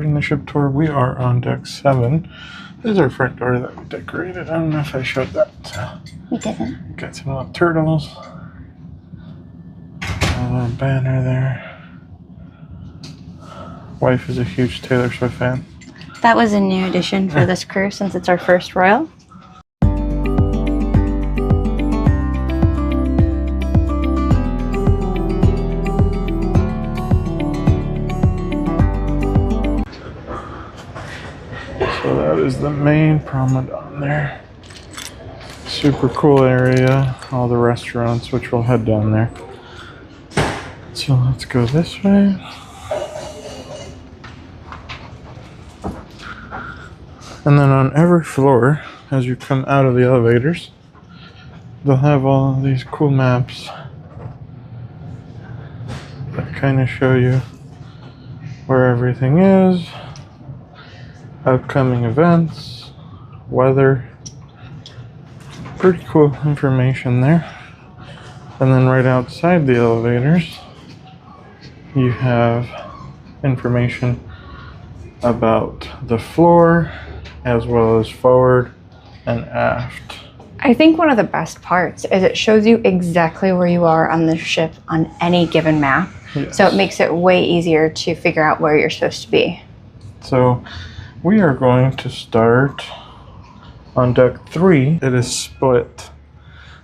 starting the ship tour. We are on deck 7. This is our front door that we decorated. I don't know if I showed that. We didn't. Got some little turtles. A little banner there. Wife is a huge Taylor Swift fan. That was a new addition for this cruise since it's our first Royal. So that is the main promenade there. Super cool area. All the restaurants, which we'll head down there. So let's go this way. And then on every floor, as you come out of the elevators, they'll have all of these cool maps that kind of show you where everything is, upcoming events, weather. Pretty cool information there. And then right outside the elevators, you have information about the floor, as well as forward and aft. I think one of the best parts is it shows you exactly where you are on the ship on any given map. Yes. So it makes it way easier to figure out where you're supposed to be. So we are going to start on deck 3. It is split.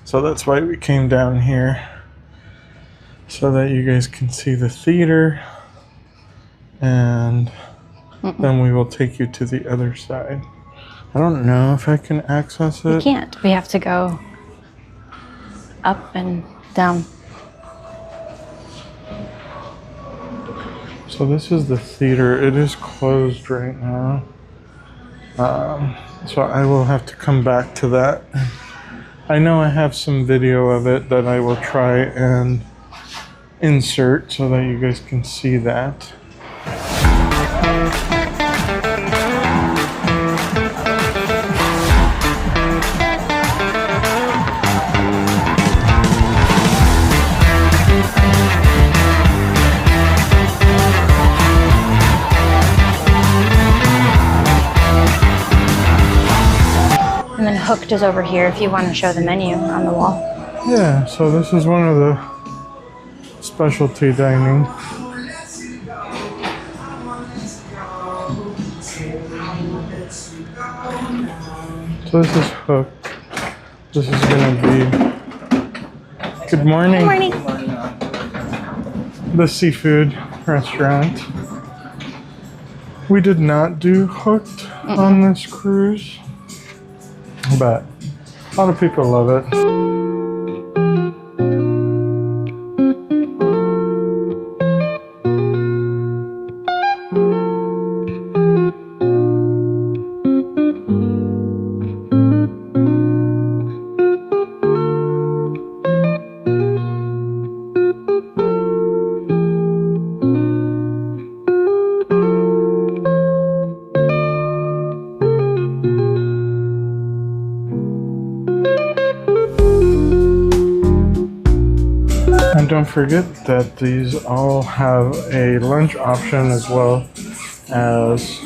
So that's why we came down here, so that you guys can see the theater, and then we will take you to the other side. I don't know if I can access it. We can't. We have to go up and down. So this is the theater. It is closed right now. So I will have to come back to that. I know I have some video of it that I will try and insert so that you guys can see that. And then Hooked is over here if you want to show the menu on the wall. Yeah, so this is one of the specialty dining. So this is Hooked. This is going to be... Good morning. Good morning. The seafood restaurant. We did not do Hooked on this cruise, but a lot of people love it. And don't forget that these all have a lunch option as well as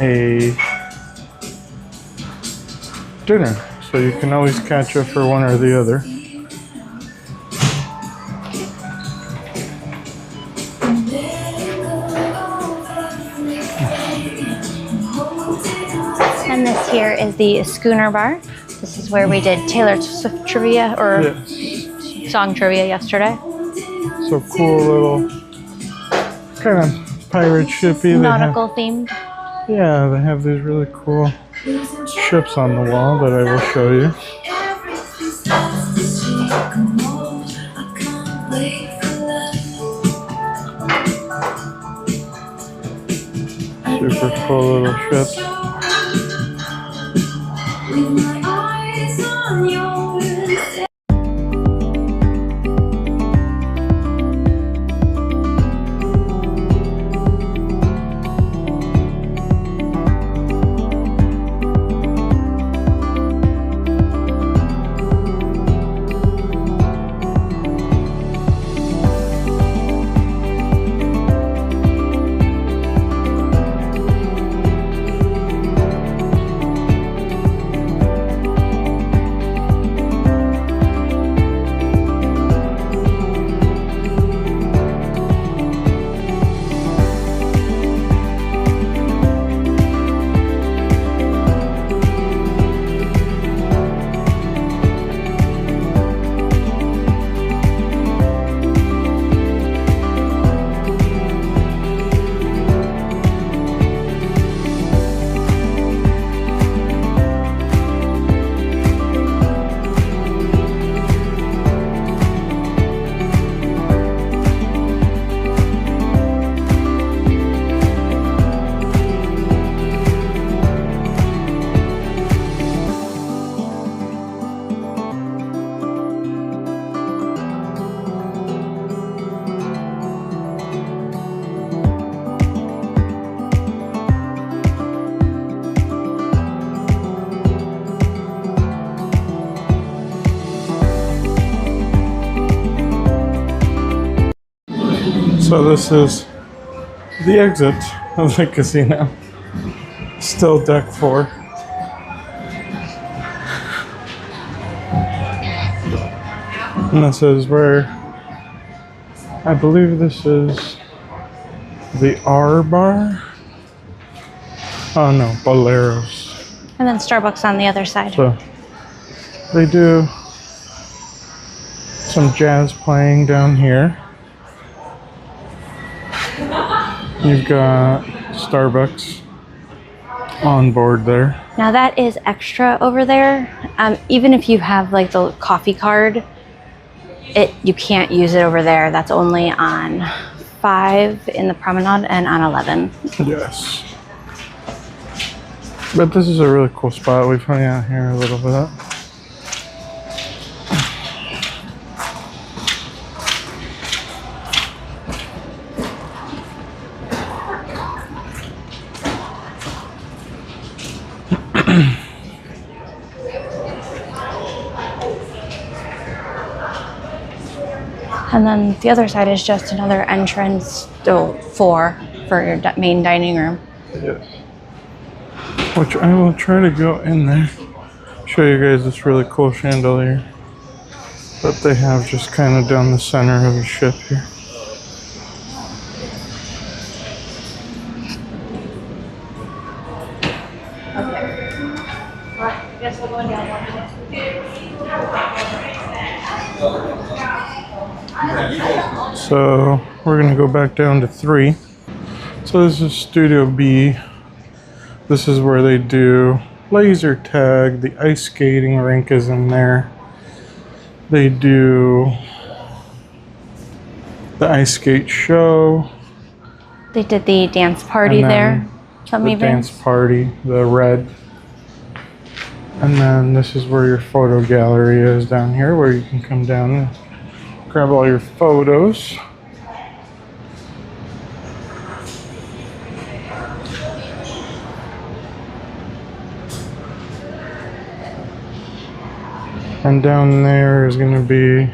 a dinner. So you can always catch up for one or the other. And this here is the Schooner Bar. This is where we did Taylor Swift trivia, or song trivia yesterday. So cool little kind of pirate shippy. Nautical themed. Yeah, they have these really cool ships on the wall that I will show you. Super cool little ships. So this is the exit of the casino. Still deck 4. And this is where, I believe this is the R bar. Oh no, Boleros. And then Starbucks on the other side. So they do some jazz playing down here. You've got Starbucks on board there. Now that is extra over there. Even if you have like the coffee card, you can't use it over there. That's only on 5 in the promenade and on 11. Yes. But this is a really cool spot. We've hung out here a little bit. And then the other side is just another entrance, 4 for your main dining room. Yes. Which I will try to go in there. Show you guys this really cool chandelier that they have just kind of down the center of the ship here. So we're gonna go back down to 3. So this is Studio B. This is where they do laser tag. The ice skating rink is in there. They do the ice skate show. They did the dance party And there. then Some the events. dance party, the red. And then this is where your photo gallery is down here, where you can come down and grab all your photos. And down there is going to be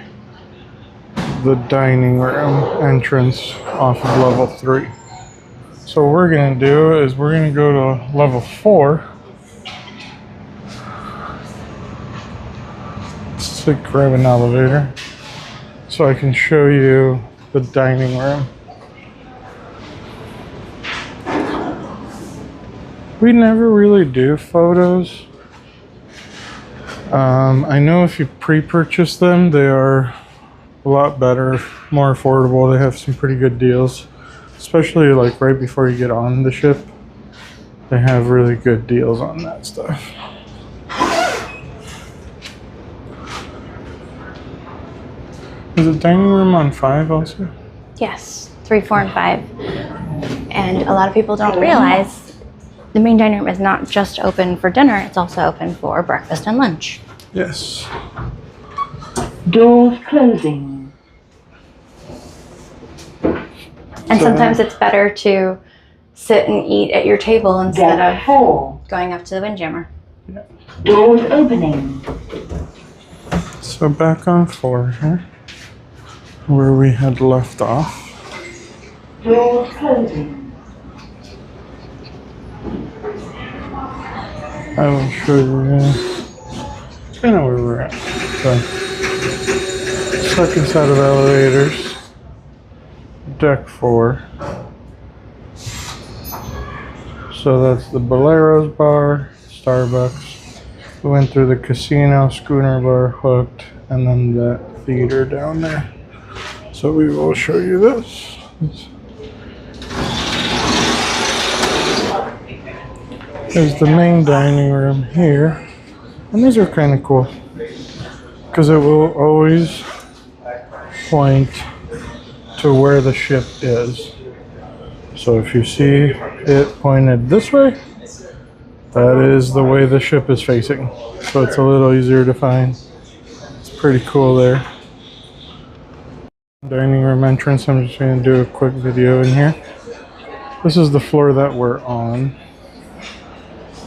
the dining room entrance off of level 3. So what we're going to do is we're going to go to level 4. Let's grab an elevator so I can show you the dining room. We never really do photos. I know if you pre-purchase them, they are a lot better, more affordable. They have some pretty good deals, especially like right before you get on the ship. They have really good deals on that stuff. Is the dining room on 5 also? Yes, 3, 4, and 5. And a lot of people don't realize the main dining room is not just open for dinner, it's also open for breakfast and lunch. Yes. Doors closing. And sometimes it's better to sit and eat at your table instead Deck of 4. going up to the windjammer. Doors opening. So back on 4 here, where we had left off. Doors closing. I will show you kind of where we're at. So, second set of elevators, deck 4. So that's the Boleros bar, Starbucks. We went through the casino, schooner bar, hooked, and then that theater down there. So we will show you this. There's the main dining room here. And these are kind of cool because it will always point to where the ship is. So if you see it pointed this way, that is the way the ship is facing. So it's a little easier to find. It's pretty cool there. Dining room entrance. I'm just going to do a quick video in here. This is the floor that we're on.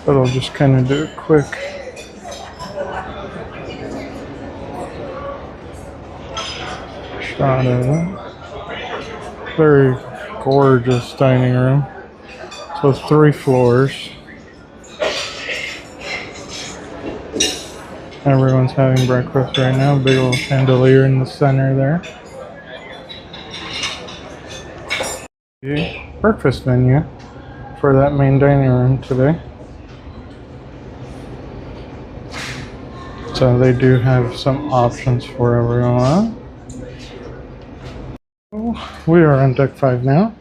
But I'll just kind of do a quick shot of it. Very gorgeous dining room. So 3 floors. Everyone's having breakfast right now. Big old chandelier in the center there. The breakfast menu for that main dining room today. So they do have some options for everyone. We are on deck 5 now.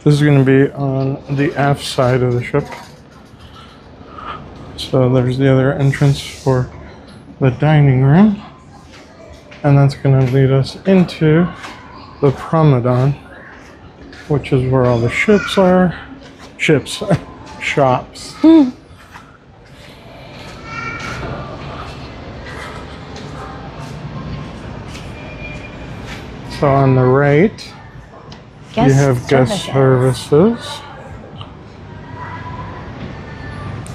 This is going to be on the aft side of the ship. So there's the other entrance for the dining room. And that's going to lead us into the promenade, which is where all the ships are. Ships. Shops. So on the right, you have guest services.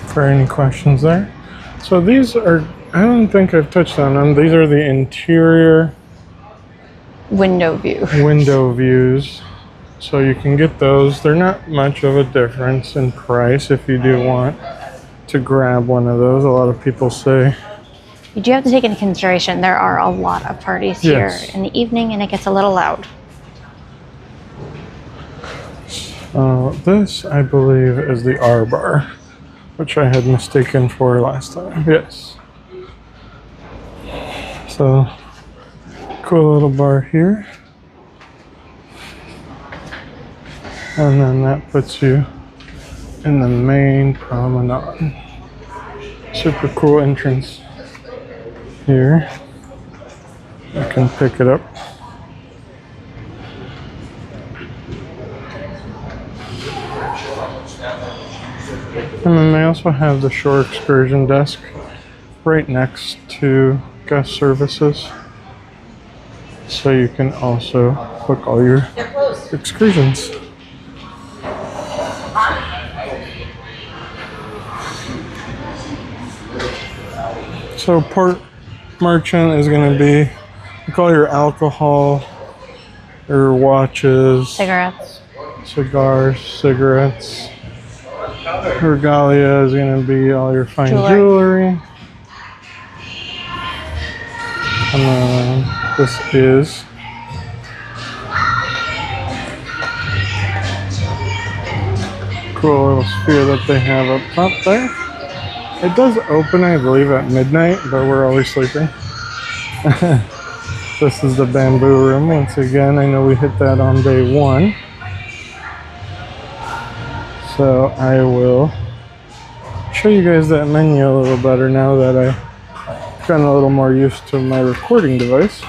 For any questions there. So these are, I don't think I've touched on them. These are the interior window views. So you can get those. They're not much of a difference in price if you do want to grab one of those. A lot of people say. You do have to take into consideration there are a lot of parties here in the evening and it gets a little loud. This, I believe, is the R bar, which I had mistaken for last time. Yes. So, cool little bar here. And then that puts you in the main promenade. Super cool entrance here. You can pick it up. And then they also have the shore excursion desk right next to guest services. So you can also book all your excursions. So port merchant is going to be, like all your alcohol, your watches, Cigarettes. cigars, cigarettes. Regalia is going to be all your fine jewelry. And then this is cool little sphere that they have up top there. It does open, I believe, at midnight, but we're always sleeping. This is the bamboo room. Once again, I know we hit that on day 1. So I will show you guys that menu a little better now that I've gotten a little more used to my recording device.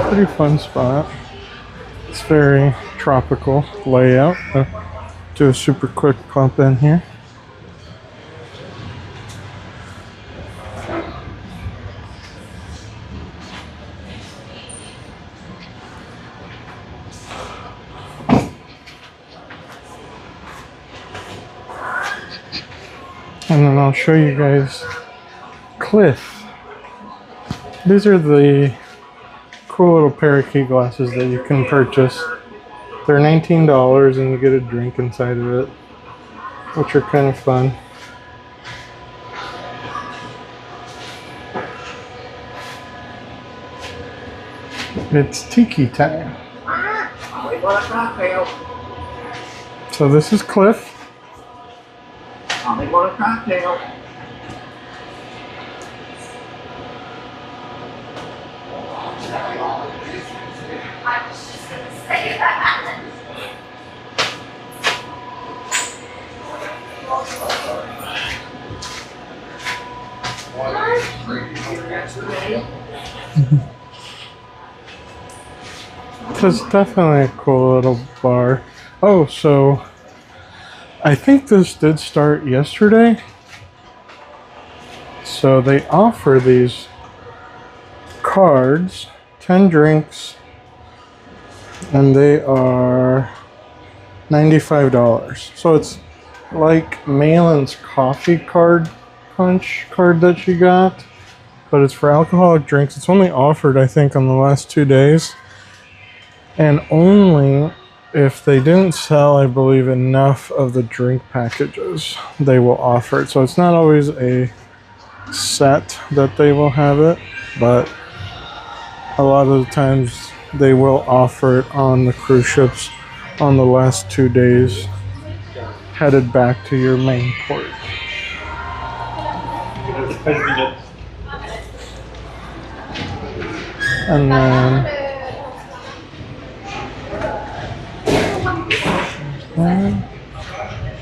Pretty fun spot. It's very tropical layout. Do a super quick pump in here. And then I'll show you guys Cliff. These are the cool little parakeet glasses that you can purchase. They're $19 and you get a drink inside of it, which are kind of fun. It's tiki time. So this is Cliff. They want a cocktail. It's definitely a cool little bar. Oh, so I think this did start yesterday. So they offer these cards, 10 drinks, and they are $95. So it's like Malin's coffee punch card that she got, but it's for alcoholic drinks. It's only offered, I think, on the last 2 days, and only if they didn't sell, I believe, enough of the drink packages, they will offer it. So it's not always a set that they will have it, but a lot of the times they will offer it on the cruise ships on the last 2 days headed back to your main port. And then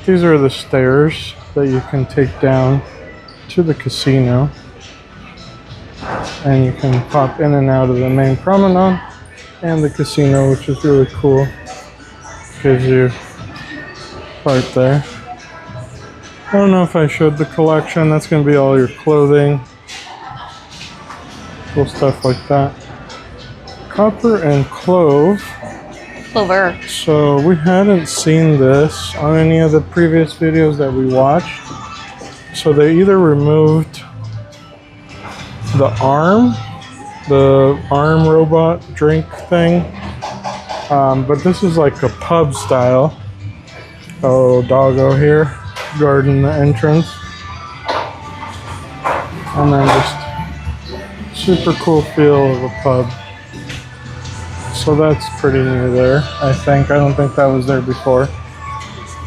these are the stairs that you can take down to the casino, and you can pop in and out of the main promenade and the casino, which is really cool. Gives you part there. I don't know if I showed the collection. That's going to be all your clothing, cool stuff like that. Copper and clove. Clover. So we hadn't seen this on any of the previous videos that we watched. So they either removed the arm robot drink thing, but this is like a pub style. Oh, doggo here, guarding the entrance. And then just super cool feel of a pub. So that's pretty new there, I think. I don't think that was there before.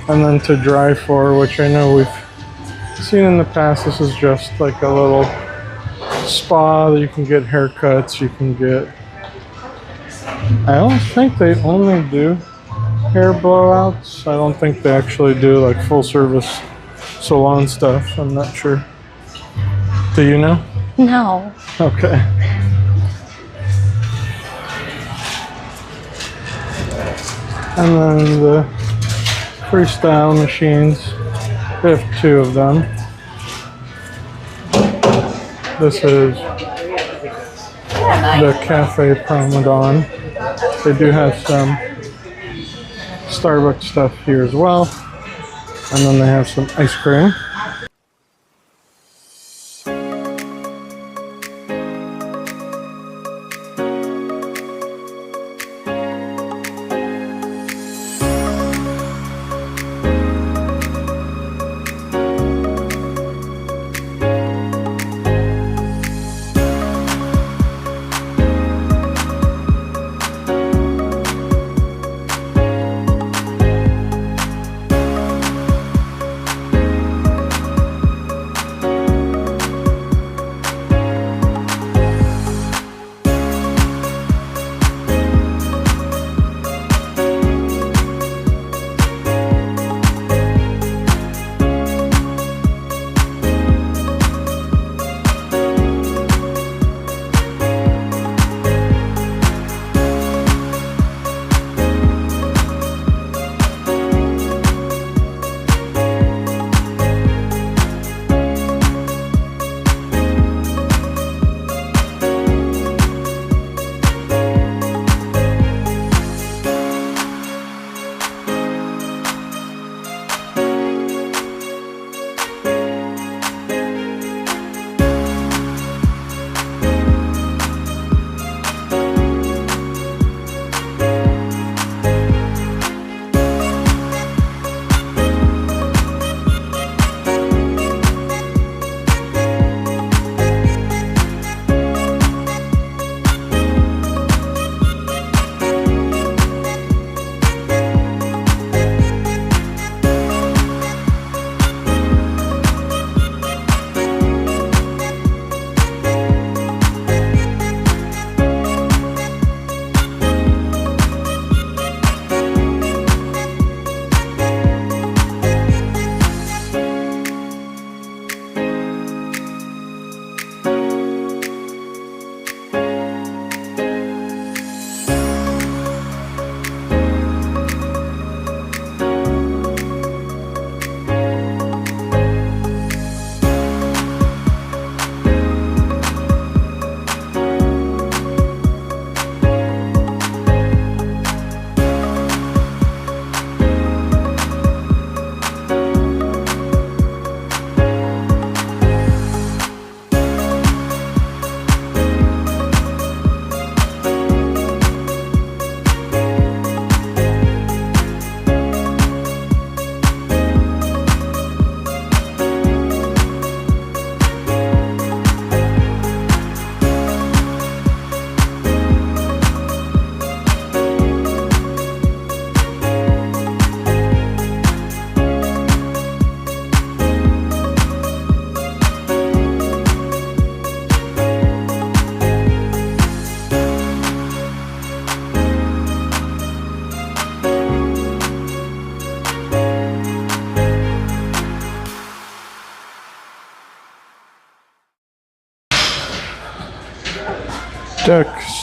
And then to drive for, which I know we've seen in the past, this is just like a little spa that you can get haircuts, you can get... I don't think they only do hair blowouts. I don't think they actually do like full service salon stuff. I'm not sure. Do you know? No. Okay. And then the freestyle machines, we have 2 of them. This is the Cafe Promenade. They do have some Starbucks stuff here as well. And then they have some ice cream.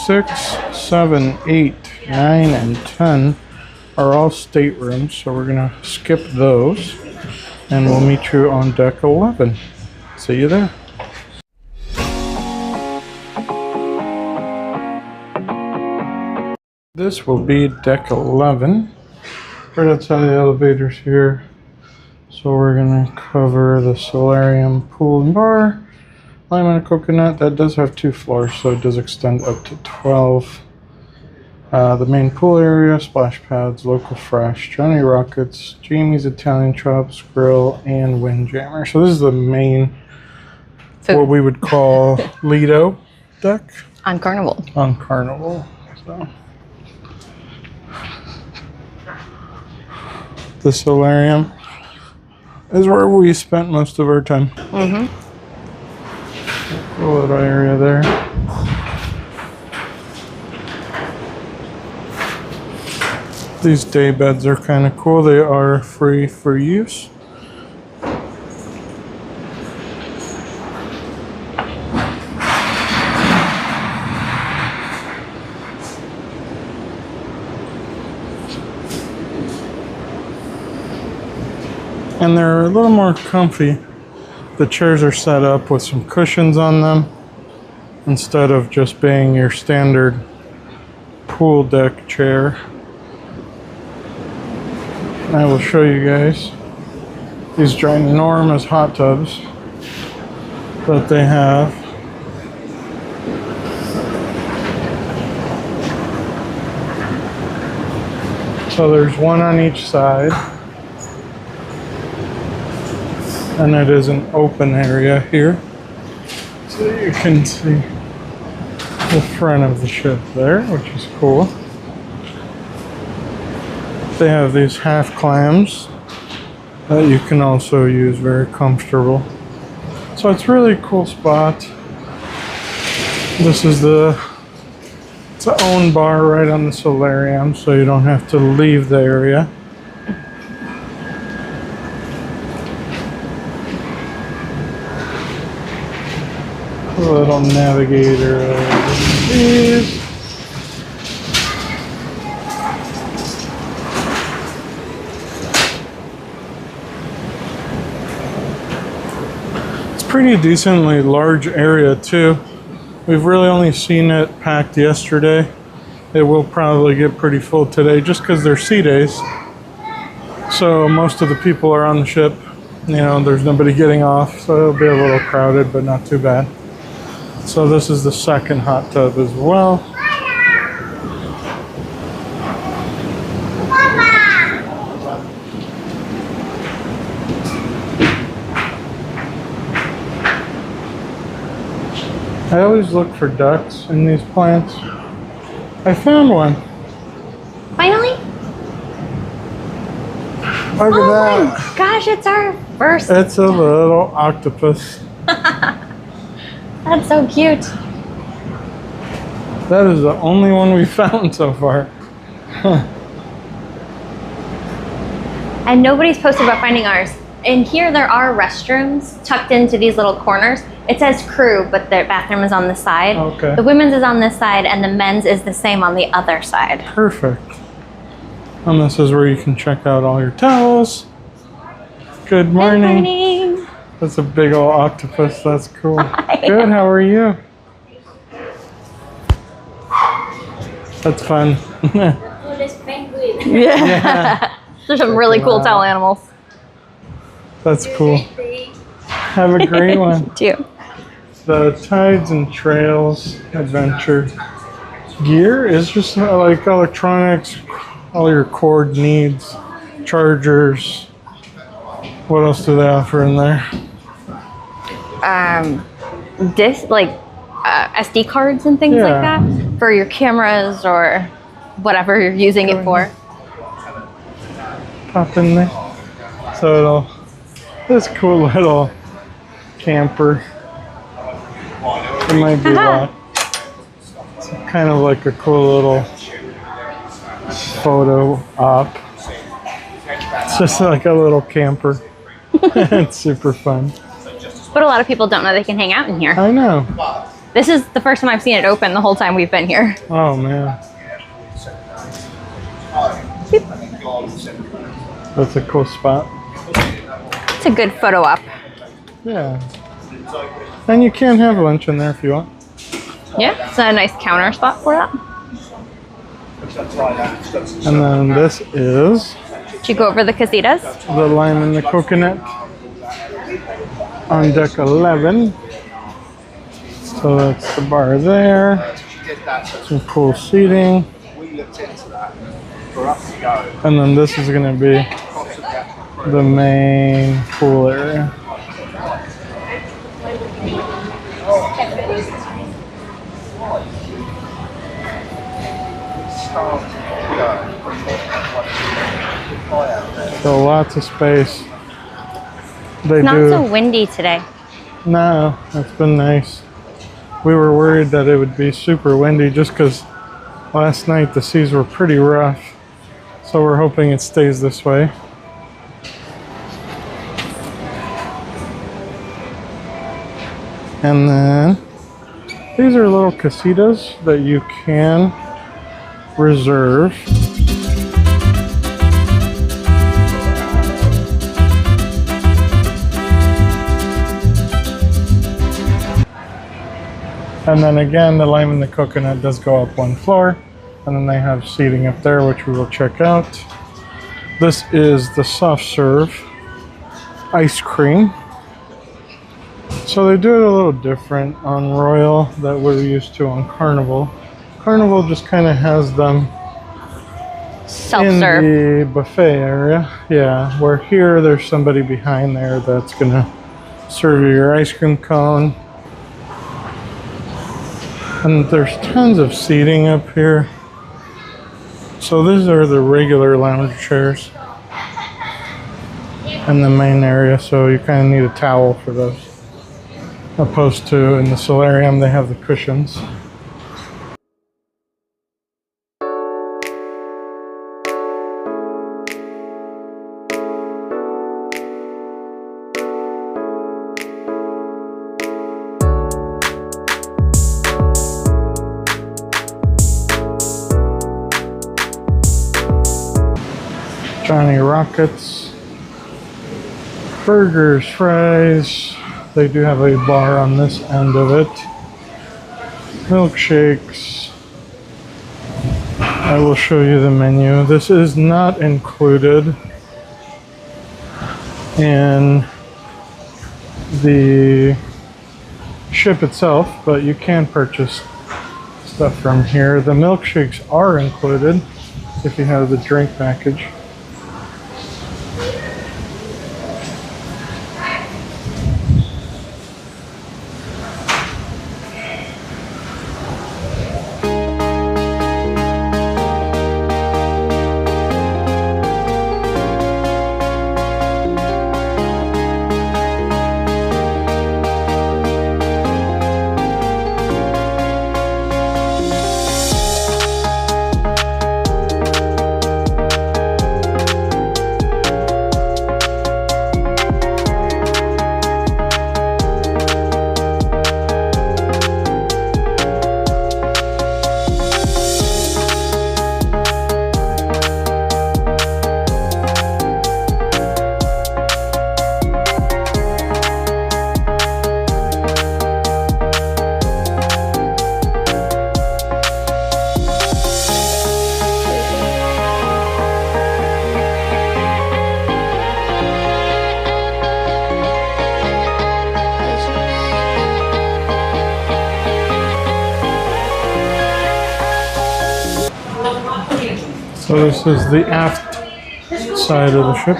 6, 7, 8, 9, and 10 are all staterooms, so we're gonna skip those, and we'll meet you on deck 11. See you there. This will be deck 11. Right outside the elevators here. So we're gonna cover the solarium, pool and bar. Lime and coconut, that does have 2 floors, so it does extend up to 12. The main pool area, splash pads, local fresh, Johnny Rockets, Jamie's Italian Chops, Grill, and Windjammer. So this is the main, what we would call Lido deck. On Carnival. On Carnival. So. The solarium is where we spent most of our time. Mm-hmm. Cool little area there. These day beds are kind of cool. They are free for use. And they're a little more comfy. The chairs are set up with some cushions on them instead of just being your standard pool deck chair. I will show you guys these ginormous hot tubs that they have. So there's one on each side. And it is an open area here. So you can see the front of the ship there, which is cool. They have these half clams that you can also use, very comfortable. So it's really a cool spot. This is it's an own bar right on the solarium, so you don't have to leave the area. A little navigator over these. It's pretty decently large area too. We've really only seen it packed yesterday. It will probably get pretty full today just because they're sea days. So most of the people are on the ship. You know, there's nobody getting off, so it'll be a little crowded, but not too bad. So this is the second hot tub as well. I always look for ducks in these plants. I found one. Finally? Look at that. Oh my gosh, it's our first. It's a little octopus. That's so cute. That is the only one we found so far. And nobody's posted about finding ours. In here, there are restrooms tucked into these little corners. It says crew, but their bathroom is on the side. Okay. The women's is on this side, and the men's is the same on the other side. Perfect. And this is where you can check out all your towels. Good morning. Good morning. That's a big old octopus. That's cool. Hi. Good. How are you? That's fun. Yeah. There's some really cool towel animals. That's cool. Have a great one. Too. The Tides and Trails Adventure gear is just like electronics, all your cord needs, chargers. What else do they offer in there? SD cards and things like that for your cameras or whatever you're using it for. Pop in there. So this cool little camper. It might be locked. It's kind of like a cool little photo op. It's just like a little camper. It's super fun. But a lot of people don't know they can hang out in here. I know. This is the first time I've seen it open the whole time we've been here. Oh man. That's a cool spot. It's a good photo op. Yeah. And you can have lunch in there if you want. Yeah, it's a nice counter spot for that. And then this is Did you go over the casitas? the lime and the coconut on deck 11. So that's the bar there. Some cool seating. And then this is going to be the main pool area. So lots of space. They It's not do. so windy today. No, it's been nice. We were worried that it would be super windy just because last night the seas were pretty rough. So we're hoping it stays this way. And then these are little casitas that you can reserve. And then again, the lime and the coconut does go up one floor. And then they have seating up there, which we will check out. This is the soft serve ice cream. So they do it a little different on Royal that we're used to on Carnival. Carnival just kind of has them Self-serve. in the buffet area. Yeah, where here there's somebody behind there that's gonna serve you your ice cream cone. And there's tons of seating up here. So these are the regular lounge chairs in the main area, so you kind of need a towel for those. Opposed to in the solarium, they have the cushions. Johnny Rockets, burgers, fries. They do have a bar on this end of it. Milkshakes. I will show you the menu. This is not included in the ship itself, but you can purchase stuff from here. The milkshakes are included if you have the drink package. So this is the aft side of the ship,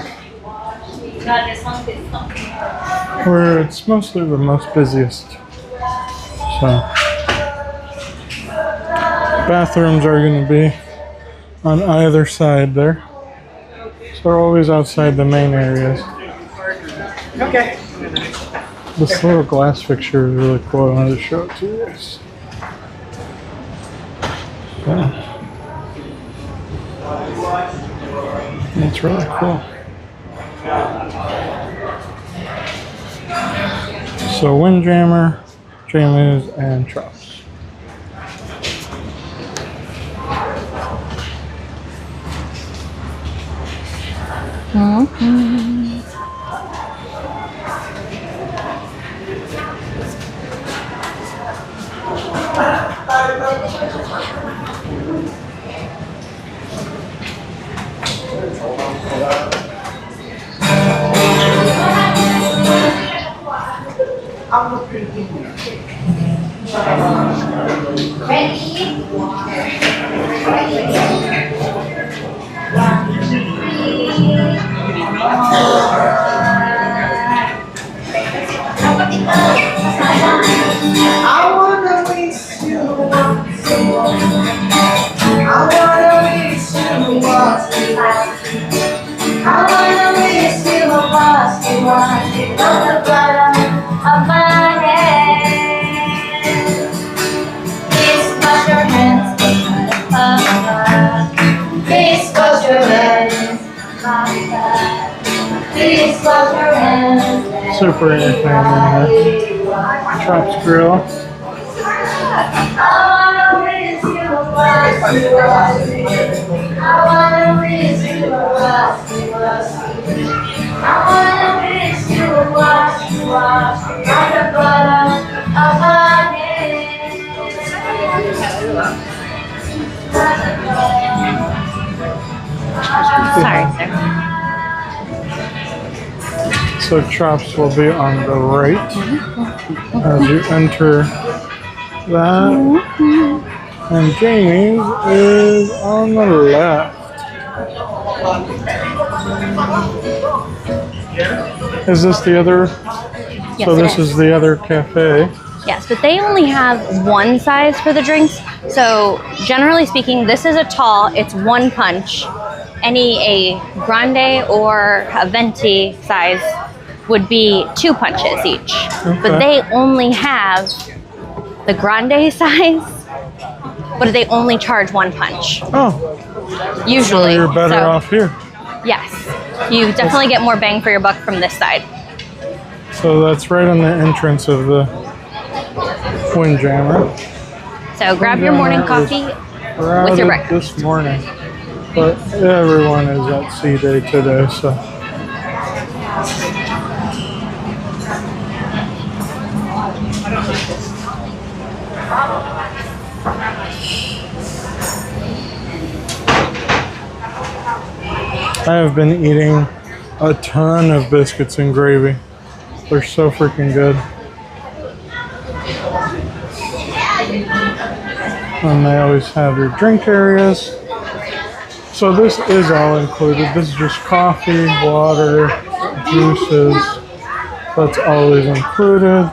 where it's mostly the most busiest. So bathrooms are going to be on either side there. So they're always outside the main areas. Okay. This little glass fixture is really cool. I wanted to show it to you guys. Yeah. It's really cool. So Windjammer, Jamie's, and Chops. Super entertaining. Chops Grill. Sorry, sir. So Chops will be on the right as you enter that. And Jamie's is on the left. Is this the other? Yes, So it this is the other cafe. Yes, but they only have one size for the drinks. So generally speaking, this is a tall, it's one punch. A grande or a venti size would be 2 punches each. Okay. But they only have the grande size, but they only charge 1 punch. Oh, Usually. so you're better off here. Yes. You definitely get more bang for your buck from this side. So that's right on the entrance of the Windjammer. So grab your morning coffee with your breakfast. This morning, but everyone is at C Day today, so. I have been eating a ton of biscuits and gravy. They're so freaking good. And they always have your drink areas. So this is all included. This is just coffee, water, juices. That's always included.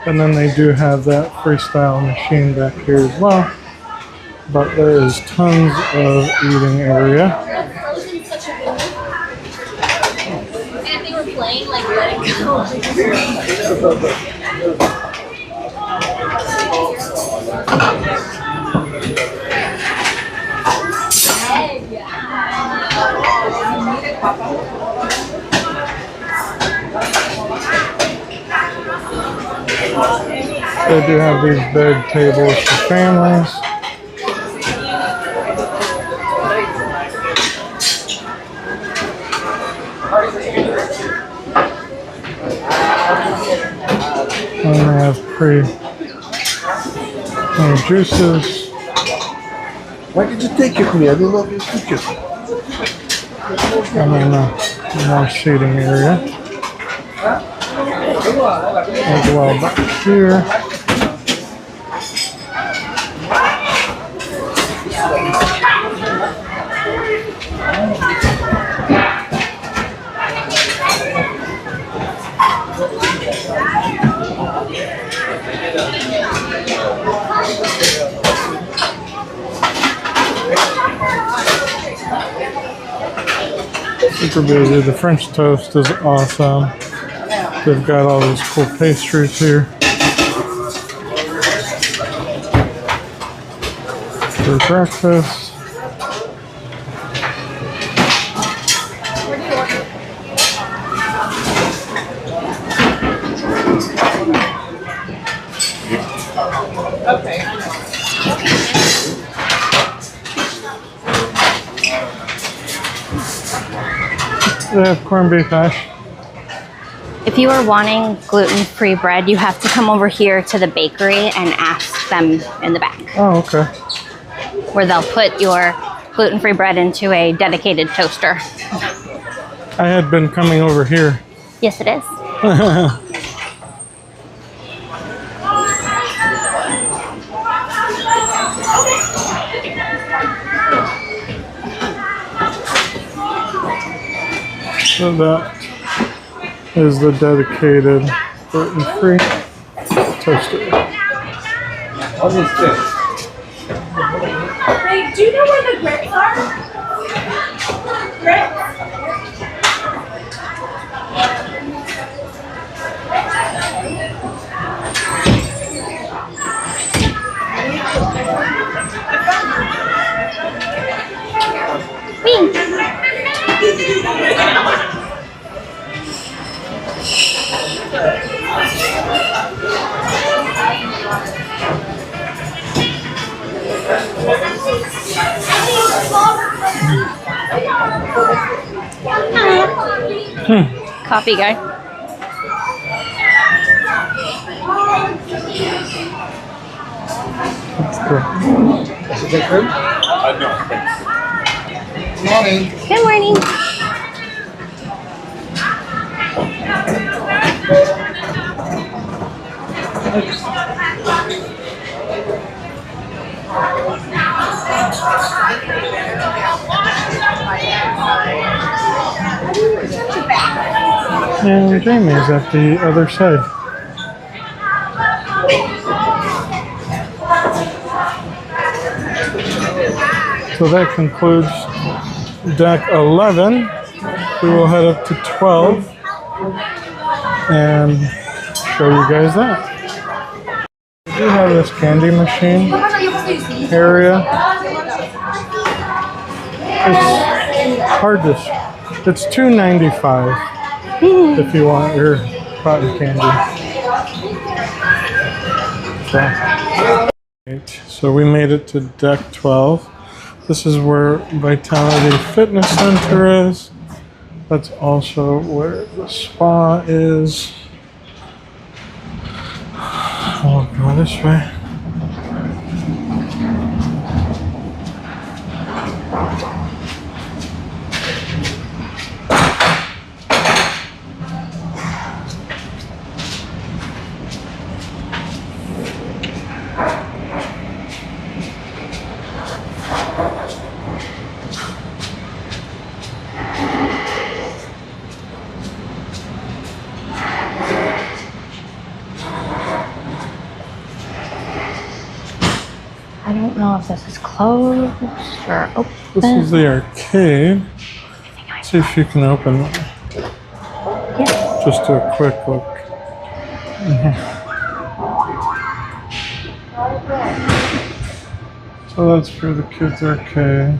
And then they do have that freestyle machine back here as well. But there is tons of eating area. And they were playing like Let It Go. They do have these big tables for families. And they have juices. Why did you take it from me? I didn't know if you took it. And then more seating area. As well back here. Super busy. The French toast is awesome. They've got all these cool pastries here for breakfast. They have corned beef hash. If you are wanting gluten-free bread, you have to come over here to the bakery and ask them in the back, Oh, okay. where they'll put your gluten-free bread into a dedicated toaster. I had been coming over here. Yes, it is. So that is the dedicated gluten-free toaster. What is this? Hey, do you know where the grits are? Grits? Coffee guy. That's cool. Is it good? No, thanks. Morning. Good morning. And Jamie's at the other side. So that concludes deck 11. We will head up to 12 and show you guys that. We do have this candy machine area. It's hard to. It's $2.95 if you want your cotton candy. So we made it to deck 12. This is where Vitality Fitness Center is. That's also where the spa is. I'll go this way. I don't know if this is closed or open. This is the arcade. See if you can open it. Yes. Just do a quick look. So that's for the kids' arcade.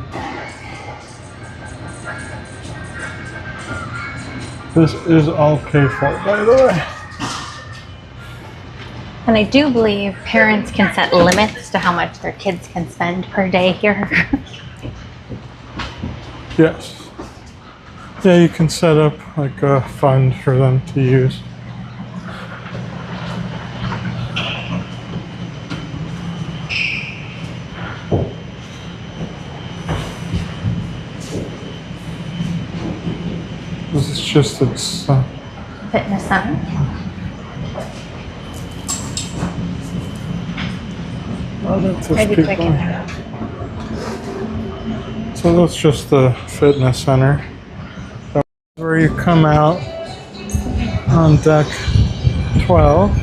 This is all K-4, by the way. And I do believe parents can set limits to how much their kids can spend per day here. Yes. Yeah, you can set up like a fund for them to use. This is just its Fitness center. oh, that's just Maybe people. quick in there. So that's just the fitness center. That's where you come out on deck 12.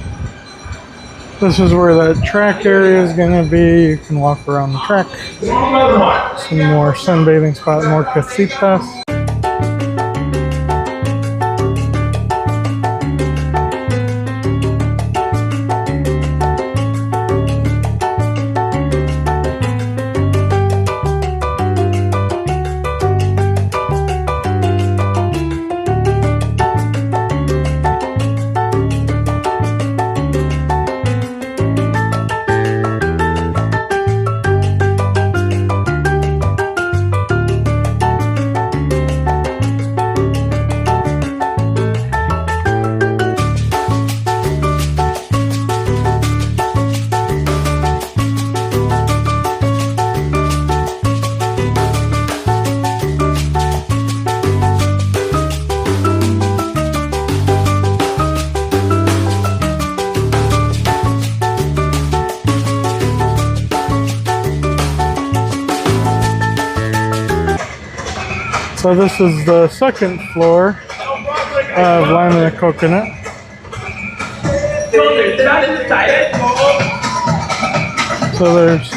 This is where that track area is going to be. You can walk around the track. Some more sunbathing spot, more casitas. So this is the second floor of Lime and the Coconut. So there's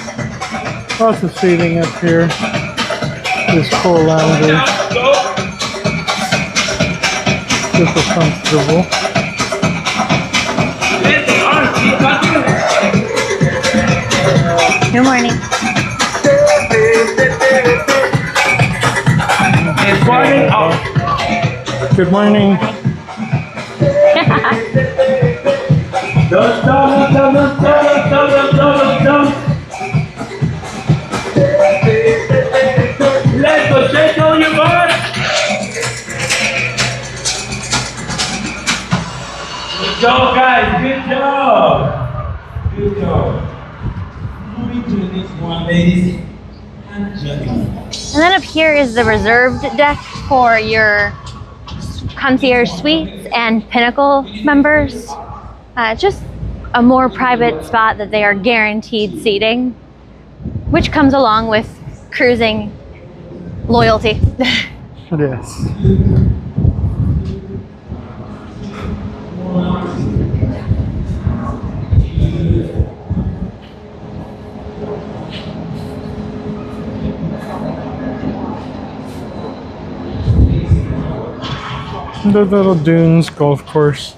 lots of seating up here. These cool lounges. Super comfortable. Good morning. Good morning. Good job, guys. Good job. Good job. Moving to the next one, ladies and gentlemen. And then up here is the reserved deck for your concierge suites and Pinnacle members. Just a more private spot that they are guaranteed seating, which comes along with cruising loyalty. Yes. The little dunes golf course.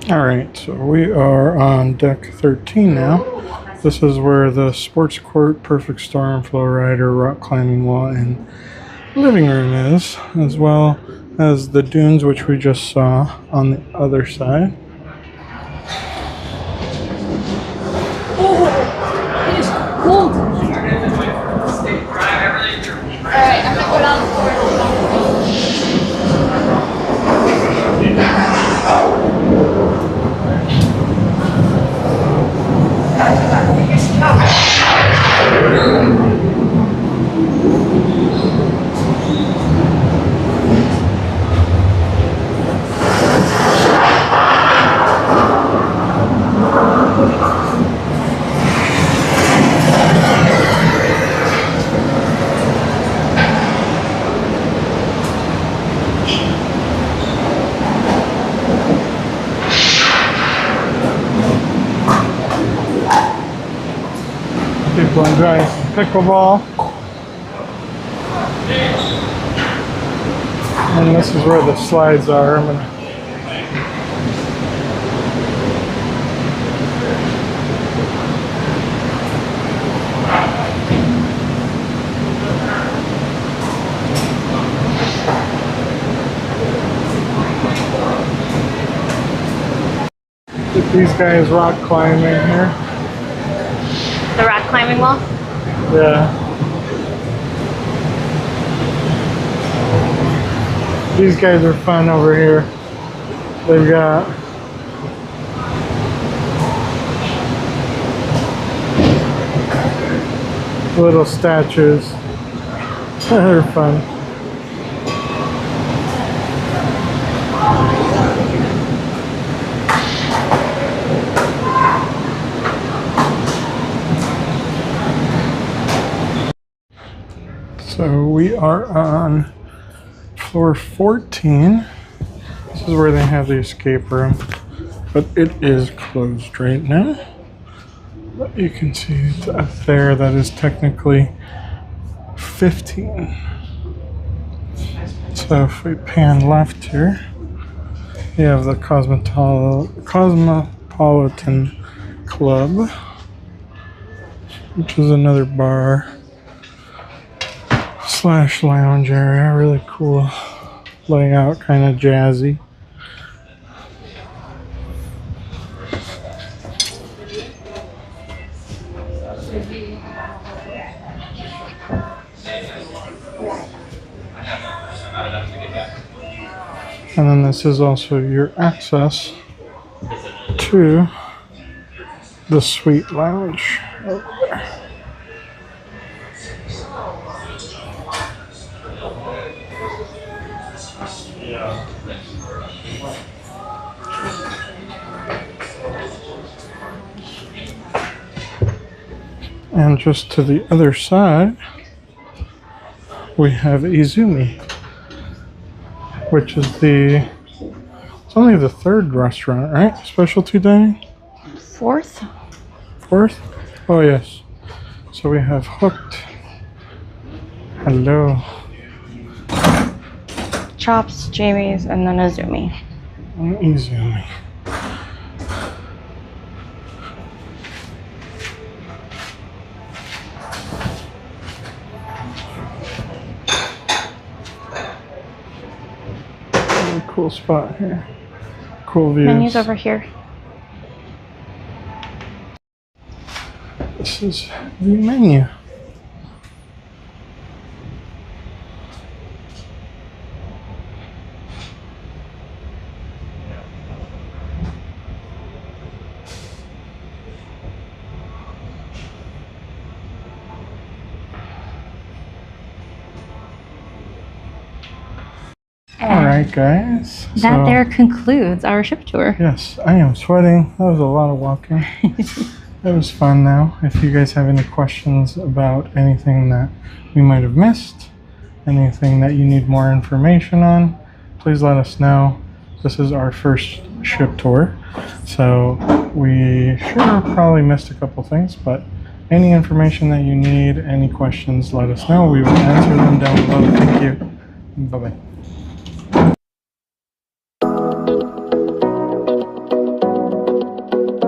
Alright, so we are on deck 13 now. This is where the sports court, perfect storm, flow rider, rock climbing wall, and living room is, as well as the dunes, which we just saw on the other side. Go enjoy pickleball. And this is where the slides are. I'm gonna get these guys rock climbing here. The rock climbing wall? Yeah. These guys are fun over here. They've got little statues. They're fun. So we are on floor 14. This is where they have the escape room, but it is closed right now. But you can see it's up there. That is technically 15. So if we pan left here, you have the Cosmopolitan Club, which is another bar slash lounge area. Really cool layout, kind of jazzy. And then this is also your access to the suite lounge over there. And just to the other side, we have Izumi, which is it's only the third restaurant, right? Specialty dining? Fourth? Fourth? Oh, yes. So we have Hooked. Hello. Chops, Jamie's, and then Izumi. And Izumi. Cool spot here. Cool views. Menu's over here. This is the menu. Alright guys. That there concludes our ship tour. Yes, I am sweating. That was a lot of walking. It was fun now. If you guys have any questions about anything that we might have missed, anything that you need more information on, please let us know. This is our first ship tour, so we probably missed a couple things, but any information that you need, any questions, let us know. We will answer them down below. Thank you. Bye-bye.